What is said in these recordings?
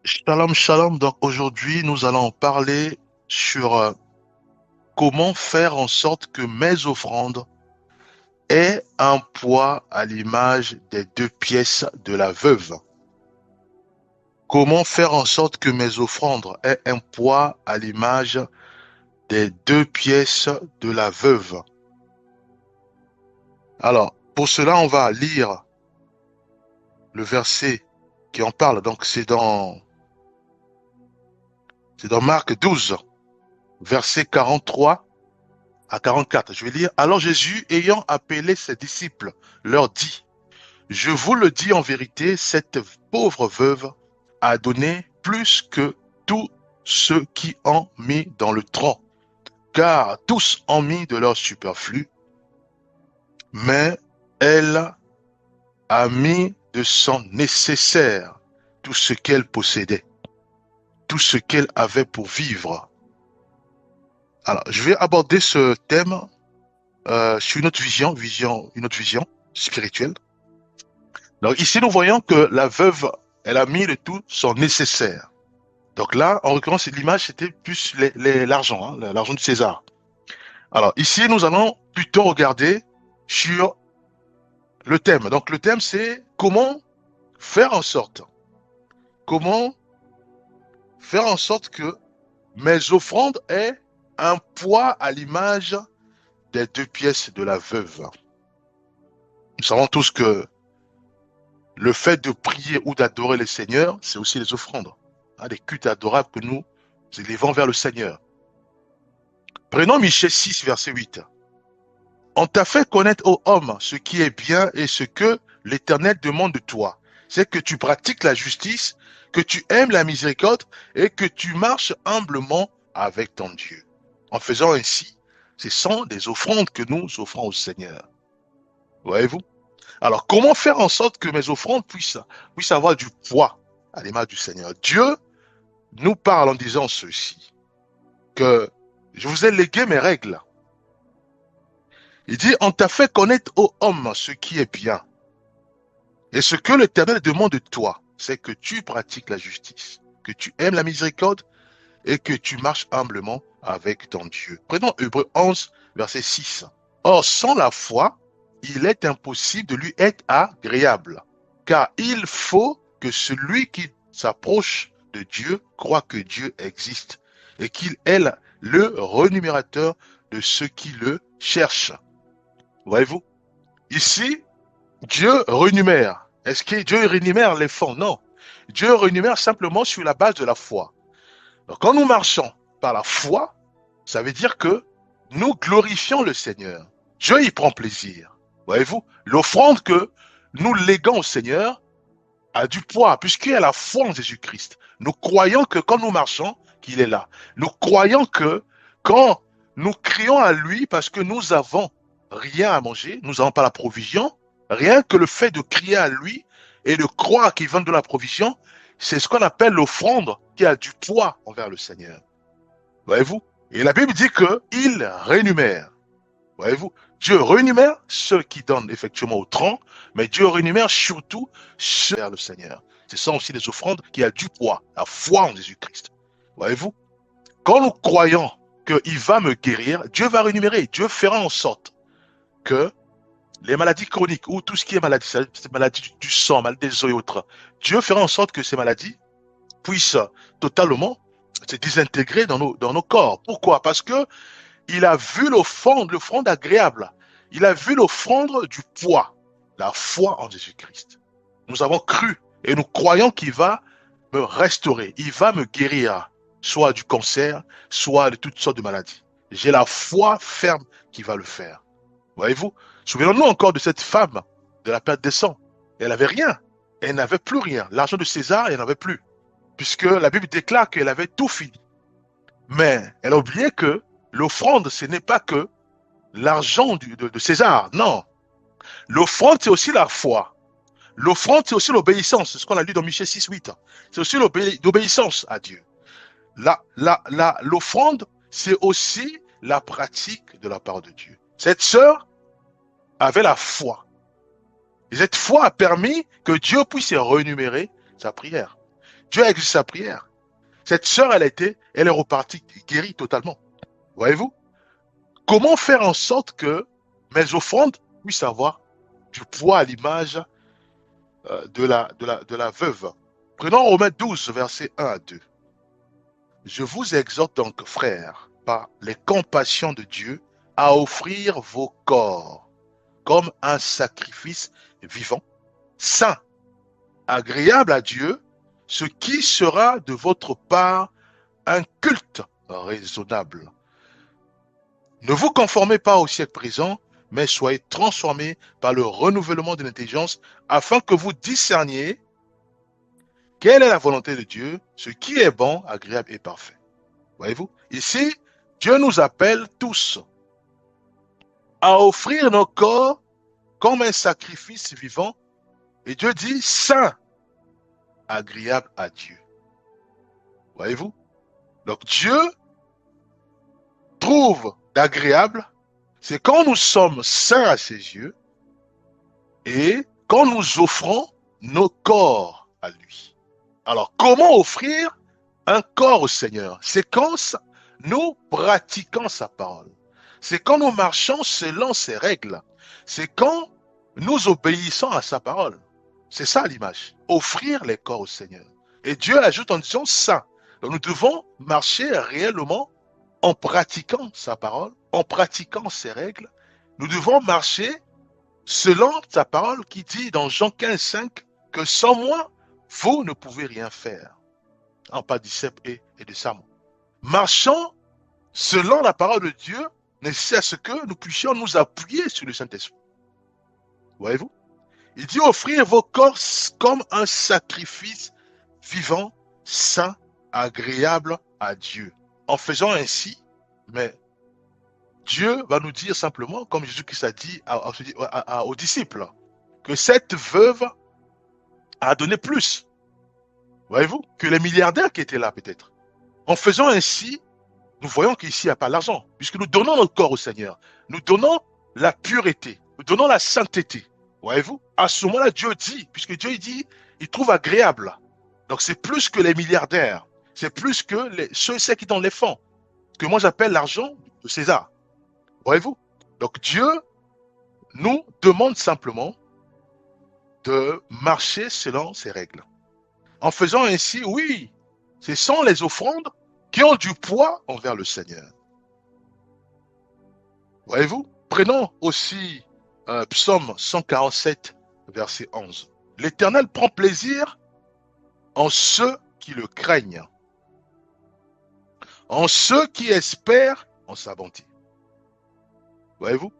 Shalom, shalom. Donc aujourd'hui, nous allons parler sur comment faire en sorte que mes offrandes aient un poids à l'image des deux pièces de la veuve. Comment faire en sorte que mes offrandes aient un poids à l'image des deux pièces de la veuve. Alors, pour cela, on va lire le verset qui en parle. Donc, c'est dans Marc 12, verset 43 à 44. Je vais lire. Alors Jésus, ayant appelé ses disciples, leur dit, je vous le dis en vérité, cette pauvre veuve a donné plus que tous ceux qui ont mis dans le tronc, car tous ont mis de leur superflu, mais elle a mis de son nécessaire, tout ce qu'elle possédait, tout ce qu'elle avait pour vivre. Alors, je vais aborder ce thème sur une autre vision spirituelle. Donc ici, nous voyons que la veuve, elle a mis le tout son nécessaire. Donc là, en l'occurrence, l'image, c'était plus l'argent, hein, l'argent de César. Alors ici, nous allons plutôt regarder sur le thème. Donc le thème, c'est faire en sorte, comment faire en sorte que mes offrandes aient un poids à l'image des deux pièces de la veuve. Nous savons tous que le fait de prier ou d'adorer le Seigneur, c'est aussi les offrandes, hein, les cultes adorables que nous élevons vers le Seigneur. Prenons Michée 6, verset 8. On t'a fait connaître, ô homme, ce qui est bien et ce que l'Éternel demande de toi. C'est que tu pratiques la justice, que tu aimes la miséricorde et que tu marches humblement avec ton Dieu. En faisant ainsi, ce sont des offrandes que nous offrons au Seigneur. Voyez-vous? Alors, comment faire en sorte que mes offrandes puissent avoir du poids à l'image du Seigneur? Dieu nous parle en disant ceci, que je vous ai légué mes règles. Il dit, on t'a fait connaître, ô homme, ce qui est bien. Et ce que l'Éternel demande de toi, c'est que tu pratiques la justice, que tu aimes la miséricorde et que tu marches humblement avec ton Dieu. Prenons Hébreux 11, verset 6. Or, sans la foi, il est impossible de lui être agréable, car il faut que celui qui s'approche de Dieu croit que Dieu existe et qu'il est le rémunérateur de ceux qui le cherchent. Voyez-vous? Ici, Dieu rémunère. Est-ce que Dieu rémunère les fonds? Non. Dieu rémunère simplement sur la base de la foi. Donc, quand nous marchons par la foi, ça veut dire que nous glorifions le Seigneur. Dieu y prend plaisir. Voyez-vous? L'offrande que nous léguons au Seigneur a du poids, puisqu'il y a la foi en Jésus-Christ. Nous croyons que quand nous marchons, qu'il est là. Nous croyons que quand nous crions à lui parce que nous avons rien à manger, nous n'avons pas la provision, rien que le fait de crier à lui et de croire qu'il vient de la provision, c'est ce qu'on appelle l'offrande qui a du poids envers le Seigneur. Voyez-vous? Et la Bible dit qu'il rémunère. Voyez-vous? Dieu rémunère ceux qui donnent effectivement au tronc, mais Dieu rémunère surtout ceux vers le Seigneur. Ce sont aussi des offrandes qui ont du poids, la foi en Jésus-Christ. Voyez-vous? Quand nous croyons qu'il va me guérir, Dieu va rémunérer. Dieu fera en sorte que les maladies chroniques ou tout ce qui est maladie, ces maladies du sang, maladies des os et autres, Dieu fera en sorte que ces maladies puissent totalement se désintégrer dans nos corps. Pourquoi? Parce que il a vu l'offrande agréable. Il a vu l'offrande du poids, la foi en Jésus-Christ. Nous avons cru et nous croyons qu'il va me restaurer, il va me guérir, soit du cancer, soit de toutes sortes de maladies. J'ai la foi ferme qu'il va le faire. Voyez-vous? Souvenons-nous encore de cette femme de la perte des sangs. Elle n'avait rien. Elle n'avait plus rien. L'argent de César, elle n'avait plus. Puisque la Bible déclare qu'elle avait tout fini. Mais elle a oublié que l'offrande, ce n'est pas que l'argent de César. Non. L'offrande, c'est aussi la foi. L'offrande, c'est aussi l'obéissance. C'est ce qu'on a lu dans Michée 6, 8. C'est aussi l'obéissance à Dieu. L'offrande, c'est aussi la pratique de la part de Dieu. Cette sœur avait la foi. Et cette foi a permis que Dieu puisse rémunérer sa prière. Dieu a exaucé sa prière. Cette sœur, elle est repartie guérie totalement. Voyez-vous? Comment faire en sorte que mes offrandes puissent avoir du poids à l'image de la veuve? Prenons Romains 12, versets 1 à 2. Je vous exhorte donc, frères, par les compassions de Dieu, à offrir vos corps comme un sacrifice vivant, saint, agréable à Dieu, ce qui sera de votre part un culte raisonnable. Ne vous conformez pas au siècle présent, mais soyez transformés par le renouvellement de l'intelligence, afin que vous discerniez quelle est la volonté de Dieu, ce qui est bon, agréable et parfait. Voyez-vous? Ici, Dieu nous appelle tous à offrir nos corps comme un sacrifice vivant, et Dieu dit saint, agréable à Dieu. Voyez-vous? Donc Dieu trouve d'agréable, c'est quand nous sommes saints à ses yeux et quand nous offrons nos corps à lui. Alors, comment offrir un corps au Seigneur? C'est quand nous pratiquons sa parole. C'est quand nous marchons selon ses règles. C'est quand nous obéissons à sa parole. C'est ça l'image. Offrir les corps au Seigneur. Et Dieu ajoute en disant ça. Donc nous devons marcher réellement en pratiquant sa parole, en pratiquant ses règles. Nous devons marcher selon sa parole qui dit dans Jean 15, 5 que sans moi, vous ne pouvez rien faire. En pas disciple et de sermon. Marchons selon la parole de Dieu, nécessaire à ce que nous puissions nous appuyer sur le Saint-Esprit. Voyez-vous? Il dit offrir vos corps comme un sacrifice vivant, saint, agréable à Dieu. En faisant ainsi, mais Dieu va nous dire simplement, comme Jésus-Christ a dit aux disciples, que cette veuve a donné plus, voyez-vous, que les milliardaires qui étaient là peut-être. En faisant ainsi, nous voyons qu'ici il n'y a pas l'argent, puisque nous donnons notre corps au Seigneur. Nous donnons la pureté, nous donnons la sainteté. Voyez-vous? À ce moment-là, Dieu dit, puisque Dieu dit, il trouve agréable. Donc c'est plus que les milliardaires, c'est plus que ceux qui donnent les fonds, que moi j'appelle l'argent de César. Voyez-vous? Donc Dieu nous demande simplement de marcher selon ses règles. En faisant ainsi, oui, ce sont les offrandes qui ont du poids envers le Seigneur. Voyez-vous? Prenons aussi Psaume 147, verset 11. L'Éternel prend plaisir en ceux qui le craignent, en ceux qui espèrent en sa bonté. Voyez-vous?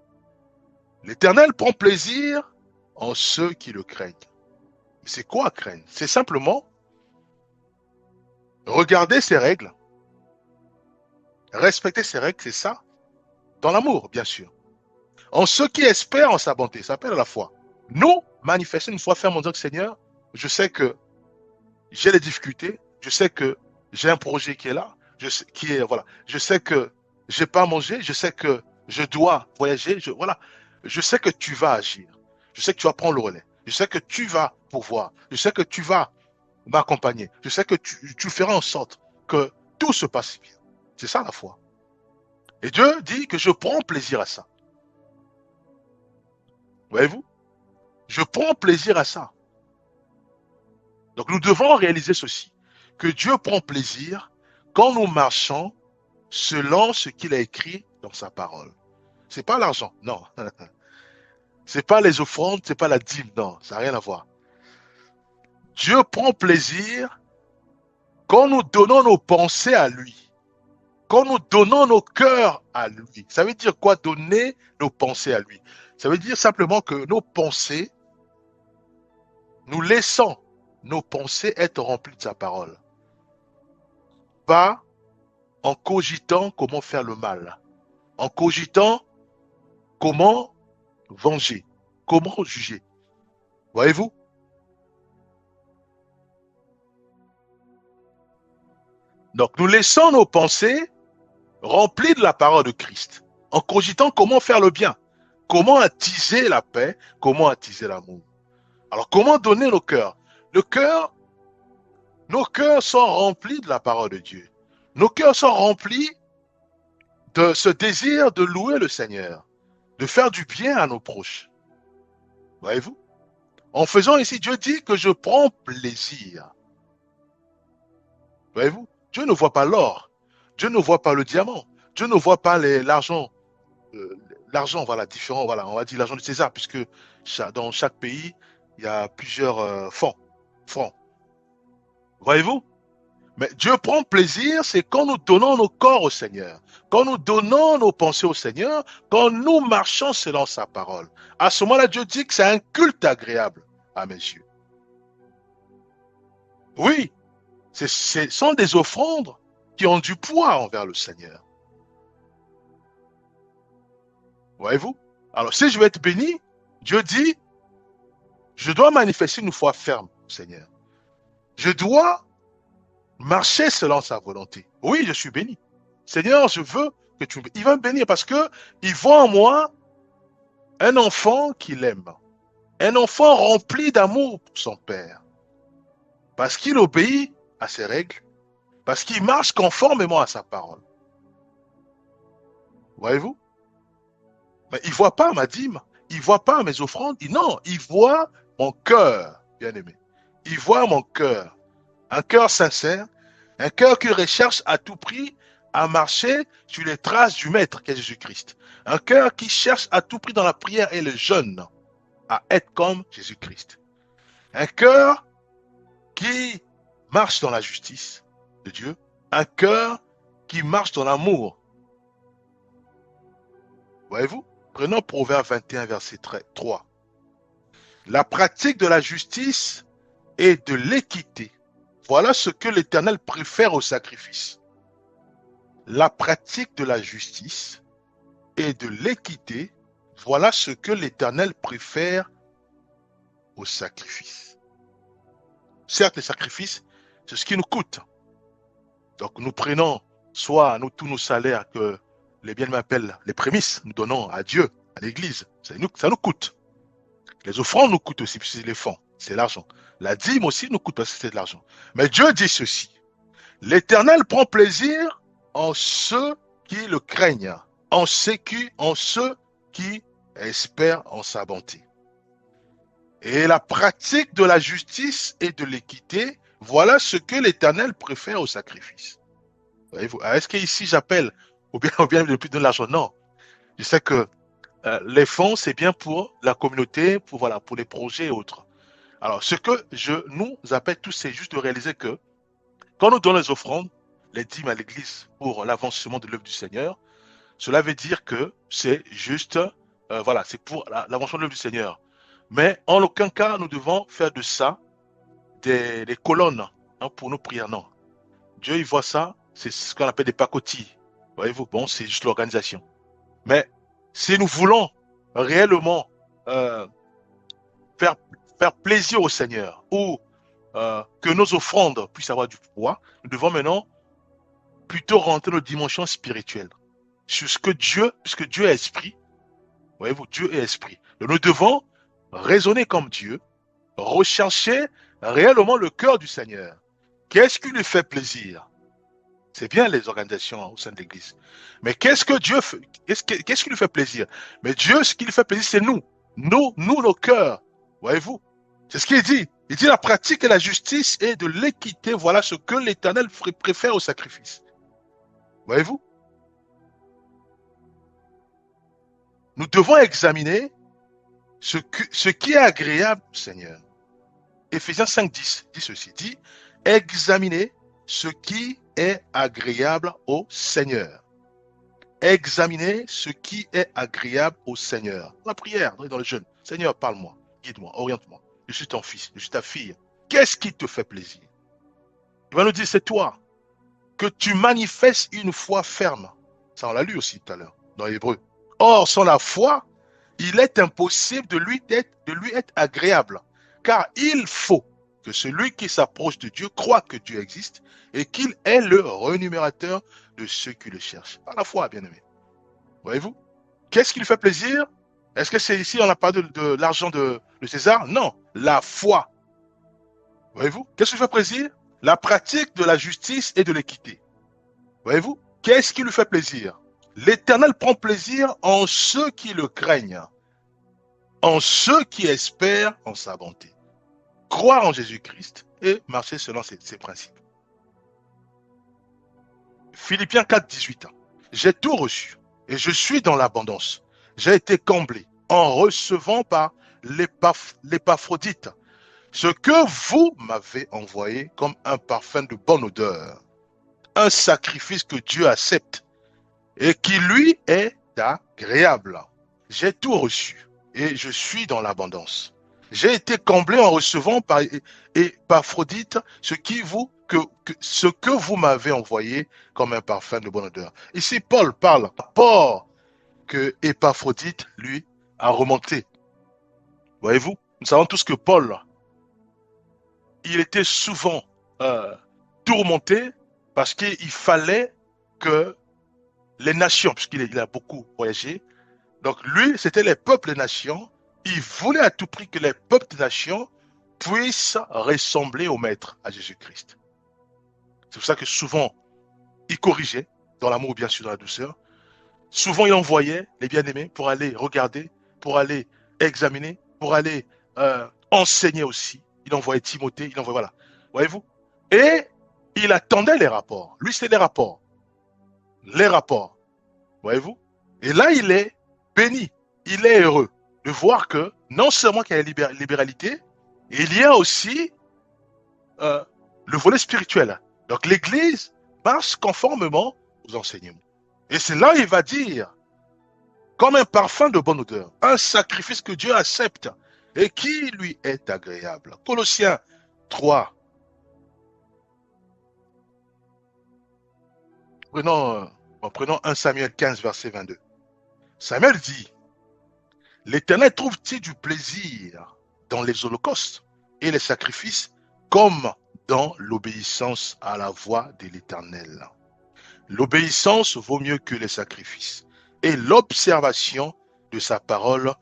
L'Éternel prend plaisir en ceux qui le craignent. Mais c'est quoi craindre? C'est simplement regarder ses règles, respecter ses règles, c'est ça, dans l'amour, bien sûr. En ceux qui espèrent en sa bonté, ça s'appelle la foi. Nous, manifester une foi ferme en disant que Seigneur, je sais que j'ai des difficultés, je sais que j'ai un projet qui est là, je sais que j'ai pas mangé, je sais que je dois voyager, je sais que tu vas agir, je sais que tu vas prendre le relais, je sais que tu vas pouvoir, je sais que tu vas m'accompagner, je sais que tu feras en sorte que tout se passe bien. C'est ça la foi. Et Dieu dit que je prends plaisir à ça. Voyez-vous? Je prends plaisir à ça. Donc nous devons réaliser ceci, que Dieu prend plaisir quand nous marchons selon ce qu'il a écrit dans sa parole. C'est pas l'argent, non. C'est pas les offrandes, c'est pas la dîme, non, ça n'a rien à voir. Dieu prend plaisir quand nous donnons nos pensées à lui, quand nous donnons nos cœurs à lui. Ça veut dire quoi, donner nos pensées à lui? Ça veut dire simplement que nos pensées, nous laissons nos pensées être remplies de sa parole. Pas en cogitant comment faire le mal, en cogitant comment venger, comment juger. Voyez-vous? Donc nous laissons nos pensées remplies de la parole de Christ, en cogitant comment faire le bien, comment attiser la paix, comment attiser l'amour. Alors comment donner le cœur? Le cœur, Nos cœurs sont remplis de la parole de Dieu. Nos cœurs sont remplis de ce désir de louer le Seigneur, de faire du bien à nos proches. Voyez-vous? En faisant ici, Dieu dit que je prends plaisir. Voyez-vous? Dieu ne voit pas l'or. Dieu ne voit pas le diamant. Dieu ne voit pas l'argent. L'argent, voilà, différent, voilà, on va dire l'argent de César, puisque dans chaque pays, il y a plusieurs francs. Voyez-vous? Mais Dieu prend plaisir, c'est quand nous donnons nos corps au Seigneur, quand nous donnons nos pensées au Seigneur, quand nous marchons selon sa parole. À ce moment-là, Dieu dit que c'est un culte agréable à mes yeux. Oui, ce sont des offrandes qui ont du poids envers le Seigneur. Voyez-vous? Alors, si je veux être béni, Dieu dit, je dois manifester une foi ferme au Seigneur. Je dois marcher selon sa volonté. Oui, je suis béni. Seigneur, je veux que tu me bénisses. Il va me bénir parce que il voit en moi un enfant qu'il aime. Un enfant rempli d'amour pour son père. Parce qu'il obéit à ses règles. Parce qu'il marche conformément à sa parole. Voyez-vous? Mais il ne voit pas ma dîme. Il ne voit pas mes offrandes. Non, il voit mon cœur, bien aimé. Il voit mon cœur. Un cœur sincère. Un cœur qui recherche à tout prix à marcher sur les traces du Maître qu'est Jésus-Christ. Un cœur qui cherche à tout prix dans la prière et le jeûne à être comme Jésus-Christ. Un cœur qui marche dans la justice de Dieu. Un cœur qui marche dans l'amour. Voyez-vous? Prenons Proverbe 21, verset 3. La pratique de la justice et de l'équité. Voilà ce que l'Éternel préfère au sacrifice. La pratique de la justice et de l'équité, voilà ce que l'Éternel préfère au sacrifice. Certes, les sacrifices, c'est ce qui nous coûte. Donc nous prenons soit tous nos salaires que les bien-aimés appellent les prémices, nous donnons à Dieu, à l'Église. Ça nous coûte. Les offrandes nous coûtent aussi, puisque c'est les fonds, c'est l'argent. La dîme aussi nous coûte parce que c'est de l'argent. Mais Dieu dit ceci. L'Éternel prend plaisir en ceux qui le craignent, en ceux qui espèrent en sa bonté. Et la pratique de la justice et de l'équité, voilà ce que l'Éternel préfère au sacrifice. Voyez-vous? Est-ce qu'ici j'appelle ou bien de plus donner l'argent? Non. Je sais que les fonds, c'est bien pour la communauté, pour les projets et autres. Alors, ce que je nous appelle tous, c'est juste de réaliser que quand nous donnons les offrandes, les dîmes à l'église pour l'avancement de l'œuvre du Seigneur, cela veut dire que c'est juste, c'est pour l'avancement de l'œuvre du Seigneur. Mais en aucun cas, nous devons faire de ça des colonnes pour nos prières. Non. Dieu, il voit ça, c'est ce qu'on appelle des pacotilles. Voyez-vous, bon, c'est juste l'organisation. Mais si nous voulons réellement faire plaisir au Seigneur ou que nos offrandes puissent avoir du poids, nous devons maintenant plutôt rentrer dans nos dimensions spirituelles. Sur ce que Dieu, puisque Dieu est esprit, voyez-vous, Dieu est esprit. Donc nous devons raisonner comme Dieu, rechercher réellement le cœur du Seigneur. Qu'est-ce qui lui fait plaisir? C'est bien les organisations au sein de l'Église. Mais qu'est-ce que Dieu fait? Qu'est-ce qui lui fait plaisir? Mais Dieu, ce qui lui fait plaisir, c'est nous. Nous, nos cœurs. Voyez-vous? C'est ce qu'il dit. Il dit la pratique et la justice et de l'équité, voilà ce que l'Éternel préfère au sacrifice. Voyez-vous? Nous devons examiner ce qui est agréable au Seigneur. Éphésiens 5:10 dit ceci, dit examiner ce qui est agréable au Seigneur. Examiner ce qui est agréable au Seigneur. Dans la prière, dans le jeûne. Seigneur, parle-moi, guide-moi, oriente-moi. Je suis ton fils, je suis ta fille. Qu'est-ce qui te fait plaisir? Il va nous dire, c'est toi. Que tu manifestes une foi ferme. Ça, on l'a lu aussi tout à l'heure, dans l'Hébreu. Or, sans la foi, il est impossible de lui être agréable. Car il faut que celui qui s'approche de Dieu croit que Dieu existe et qu'il est le rémunérateur de ceux qui le cherchent. Par la foi, bien-aimé. Voyez-vous? Qu'est-ce qui lui fait plaisir? Est-ce que c'est ici, on n'a pas de l'argent de César? Non, la foi. Voyez-vous? Qu'est-ce qui lui fait plaisir? la pratique de la justice et de l'équité. Voyez-vous? Qu'est-ce qui lui fait plaisir? L'Éternel prend plaisir en ceux qui le craignent, en ceux qui espèrent en sa bonté. Croire en Jésus-Christ et marcher selon ses principes. Philippiens 4, 18. J'ai tout reçu et je suis dans l'abondance. J'ai été comblé en recevant par l'Épaphrodite ce que vous m'avez envoyé comme un parfum de bonne odeur, un sacrifice que Dieu accepte et qui lui est agréable. J'ai tout reçu et je suis dans l'abondance. J'ai été comblé en recevant par Épaphrodite ce que vous m'avez envoyé comme un parfum de bonne odeur. Ici, Paul parle rapport que Épaphrodite, lui, a remonté. Voyez-vous, nous savons tous que Paul, il était souvent tourmenté parce qu'il fallait que les nations, puisqu'il a beaucoup voyagé, donc lui, c'était les peuples des nations, il voulait à tout prix que les peuples des nations puissent ressembler au Maître, à Jésus-Christ. C'est pour ça que souvent, il corrigeait, dans l'amour bien sûr, dans la douceur. Souvent, il envoyait les bien-aimés pour aller regarder, pour aller examiner, pour aller enseigner aussi. Il envoyait Timothée, il envoyait, voilà. Voyez-vous? Et il attendait les rapports. Lui, c'était les rapports. Les rapports. Voyez-vous? Et là, il est béni. Il est heureux de voir que non seulement qu'il y a la libéralité, il y a aussi le volet spirituel. Donc, l'Église marche conformément aux enseignements. Et c'est là il va dire, comme un parfum de bonne odeur, un sacrifice que Dieu accepte et qui lui est agréable. Colossiens 3. Prenons 1 Samuel 15, verset 22. Samuel dit, l'Éternel trouve-t-il du plaisir dans les holocaustes et les sacrifices comme dans l'obéissance à la voix de l'Éternel. L'obéissance vaut mieux que les sacrifices et l'observation de sa parole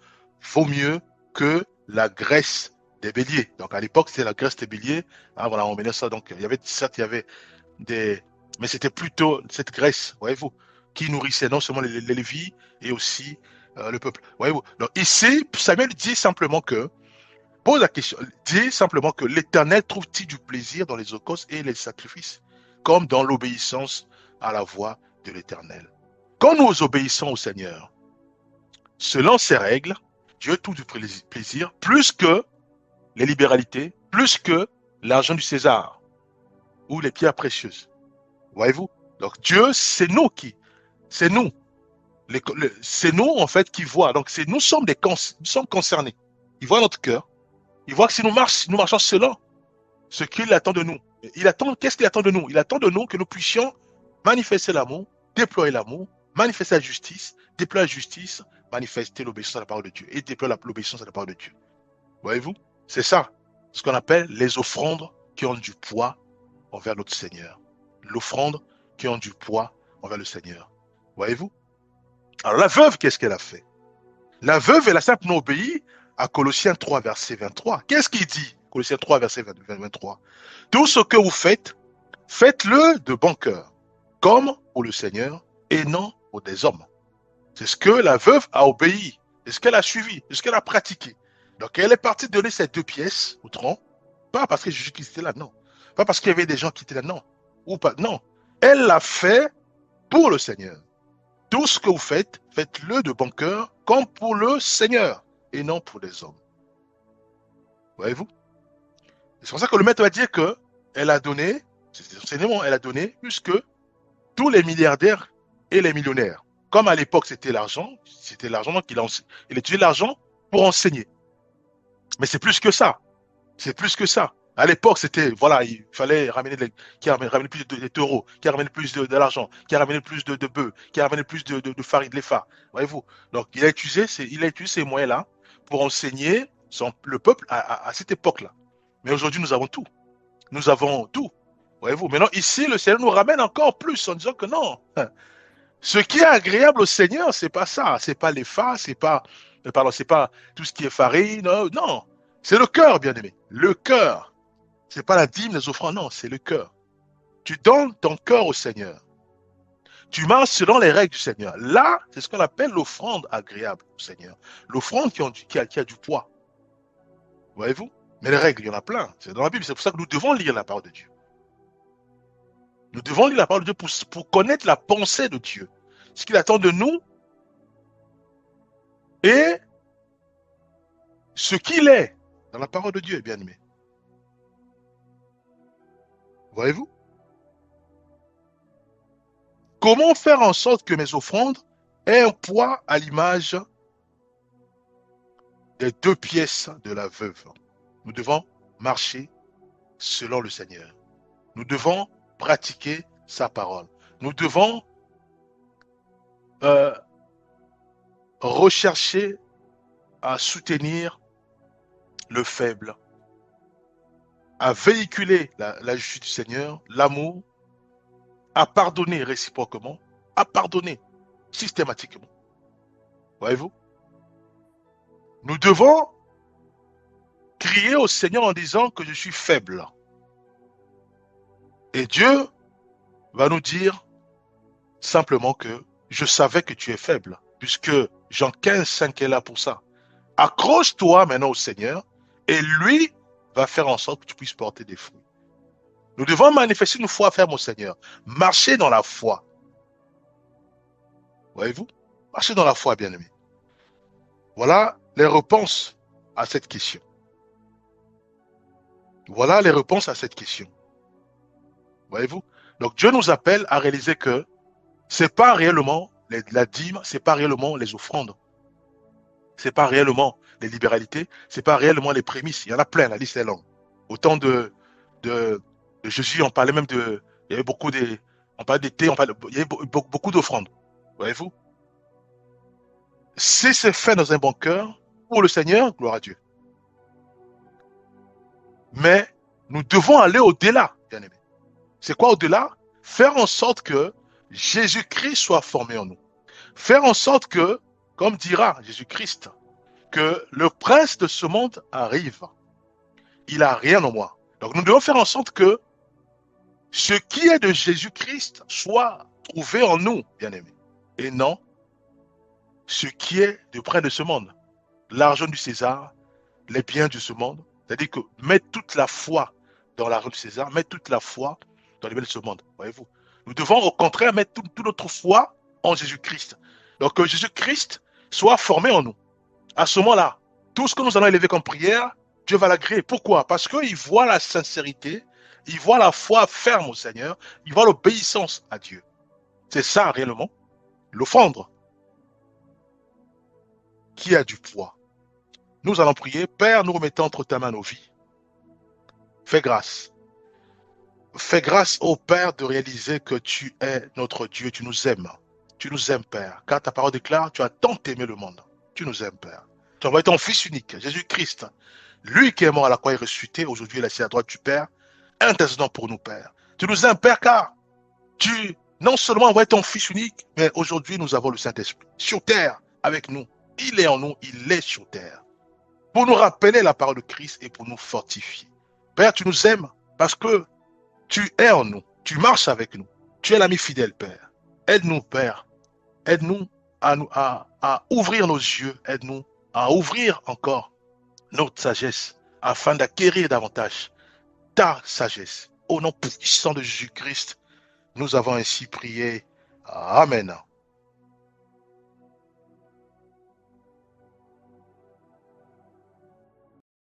vaut mieux que la graisse des béliers. Donc à l'époque, c'était la graisse des béliers. Ah, voilà, on mettait ça. Donc il y avait des... Mais c'était plutôt cette graisse, voyez-vous, qui nourrissait non seulement les Lévites et aussi le peuple. Voyez-vous. Donc ici, Samuel dit simplement que, pose la question, dit simplement que l'Éternel trouve-t-il du plaisir dans les holocaustes et les sacrifices, comme dans l'obéissance à la voix de l'Éternel. Quand nous obéissons au Seigneur, selon ses règles, Dieu trouve du plaisir plus que les libéralités, plus que l'argent du César ou les pierres précieuses. Voyez-vous? Donc Dieu, c'est nous c'est nous en fait qui voit. Donc nous sommes concernés. Il voit notre cœur. Il voit que si nous marchons selon ce qu'il attend de nous. Qu'est-ce qu'il attend de nous? Il attend de nous que nous puissions manifester l'amour, déployer l'amour, manifester la justice, déployer la justice, manifester l'obéissance à la parole de Dieu et déployer l'obéissance à la parole de Dieu. Voyez-vous? C'est ça, ce qu'on appelle les offrandes qui ont du poids envers notre Seigneur. L'offrande qui ont du poids envers le Seigneur. Voyez-vous? Alors la veuve, qu'est-ce qu'elle a fait? La veuve, elle a simplement obéi à Colossiens 3, verset 23. Qu'est-ce qu'il dit? Colossiens 3, verset 23. Tout ce que vous faites, faites-le de bon cœur, comme pour le Seigneur et non pour des hommes. C'est ce que la veuve a obéi, c'est ce qu'elle a suivi, c'est ce qu'elle a pratiqué. Donc elle est partie donner ces 2 pièces au tronc, pas parce que Jésus-Christ était là, non. Pas parce qu'il y avait des gens qui étaient là, non. Ou pas, non. Elle l'a fait pour le Seigneur. Tout ce que vous faites, faites-le de bon cœur, comme pour le Seigneur et non pour les hommes. Voyez-vous? C'est pour ça que le maître va dire qu'elle a donné, c'est enseignement, elle a donné plus que tous les milliardaires et les millionnaires. Comme à l'époque, c'était l'argent, donc il utilisait l'argent pour enseigner. Mais c'est plus que ça. C'est plus que ça. À l'époque, c'était, voilà, il fallait ramener qui ramenait plus de taureaux, qui ramenait plus de l'argent, qui ramenait plus de bœufs, qui ramenait plus de farine, de l'effa. Voyez-vous? Donc, il a utilisé ces moyens-là pour enseigner le peuple à cette époque-là. Mais aujourd'hui, nous avons tout. Nous avons tout. Voyez-vous? Maintenant, ici, le Seigneur nous ramène encore plus en disant que non. Ce qui est agréable au Seigneur, c'est pas ça. C'est pas l'effa, c'est pas tout ce qui est farine. Non. C'est le cœur, bien-aimé. Le cœur. C'est pas la dîme, les offrandes, non, c'est le cœur. Tu donnes ton cœur au Seigneur. Tu marches selon les règles du Seigneur. Là, c'est ce qu'on appelle l'offrande agréable au Seigneur. L'offrande qui a du poids. Voyez-vous? Mais les règles, il y en a plein. C'est dans la Bible. C'est pour ça que nous devons lire la parole de Dieu. Nous devons lire la parole de Dieu pour connaître la pensée de Dieu. Ce qu'il attend de nous et ce qu'il est dans la parole de Dieu, bien aimé. Voyez-vous? Comment faire en sorte que mes offrandes aient un poids à l'image des 2 pièces de la veuve? Nous devons marcher selon le Seigneur. Nous devons pratiquer sa parole. Nous devons rechercher à soutenir le faible, à véhiculer la justice du Seigneur, l'amour, à pardonner réciproquement, à pardonner systématiquement. Voyez-vous? Nous devons crier au Seigneur en disant que je suis faible. Et Dieu va nous dire simplement que je savais que tu es faible, puisque Jean 15, 5 est là pour ça. Accroche-toi maintenant au Seigneur et lui va faire en sorte que tu puisses porter des fruits. Nous devons manifester une foi ferme au Seigneur. Marcher dans la foi. Voyez-vous? Marcher dans la foi, bien-aimé. Voilà les réponses à cette question. Voilà les réponses à cette question. Voyez-vous? Donc Dieu nous appelle à réaliser que c'est pas réellement la dîme, c'est pas réellement les offrandes. C'est pas réellement les libéralités, c'est pas réellement les prémices. Il y en a plein, la liste est longue. Au temps de Jésus, on parlait même de, il y avait beaucoup de, on parlait d'été, il y avait beaucoup d'offrandes. Voyez-vous? Si c'est fait dans un bon cœur, pour le Seigneur, gloire à Dieu. Mais nous devons aller au-delà, bien aimé. C'est quoi au-delà? Faire en sorte que Jésus-Christ soit formé en nous. Faire en sorte que, comme dira Jésus-Christ, que le prince de ce monde arrive. Il n'a rien en moi. Donc nous devons faire en sorte que ce qui est de Jésus-Christ soit trouvé en nous, bien-aimés. Et non ce qui est de près de ce monde. L'argent du César, les biens de ce monde. C'est-à-dire que mettre toute la foi dans l'argent du César, mettre toute la foi dans les biens de ce monde. Voyez-vous? Nous devons au contraire mettre toute notre foi en Jésus-Christ. Donc que Jésus-Christ soit formé en nous. À ce moment-là, tout ce que nous allons élever comme prière, Dieu va l'agréer. Pourquoi? Parce qu'il voit la sincérité, il voit la foi ferme au Seigneur, il voit l'obéissance à Dieu. C'est ça réellement, l'offrande qui a du poids. Nous allons prier. Père, nous remettons entre ta main nos vies. Fais grâce. Fais grâce au Père de réaliser que tu es notre Dieu, tu nous aimes. Tu nous aimes, Père. Car ta parole déclare, tu as tant aimé le monde. Tu nous aimes, Père. Tu as envoyé ton Fils unique, Jésus-Christ. Lui qui est mort à la croix et ressuscité, aujourd'hui il est assis à droite du Père, intercédant pour nous, Père. Tu nous aimes, Père, car tu non seulement envoies ton Fils unique, mais aujourd'hui nous avons le Saint-Esprit sur terre avec nous. Il est en nous, il est sur terre. Pour nous rappeler la parole de Christ et pour nous fortifier. Père, tu nous aimes parce que tu es en nous, tu marches avec nous. Tu es l'ami fidèle, Père. Aide-nous, Père. Aide-nous à ouvrir nos yeux. Aide-nous à ouvrir encore notre sagesse afin d'acquérir davantage ta sagesse. Au nom puissant de Jésus-Christ, nous avons ainsi prié. Amen.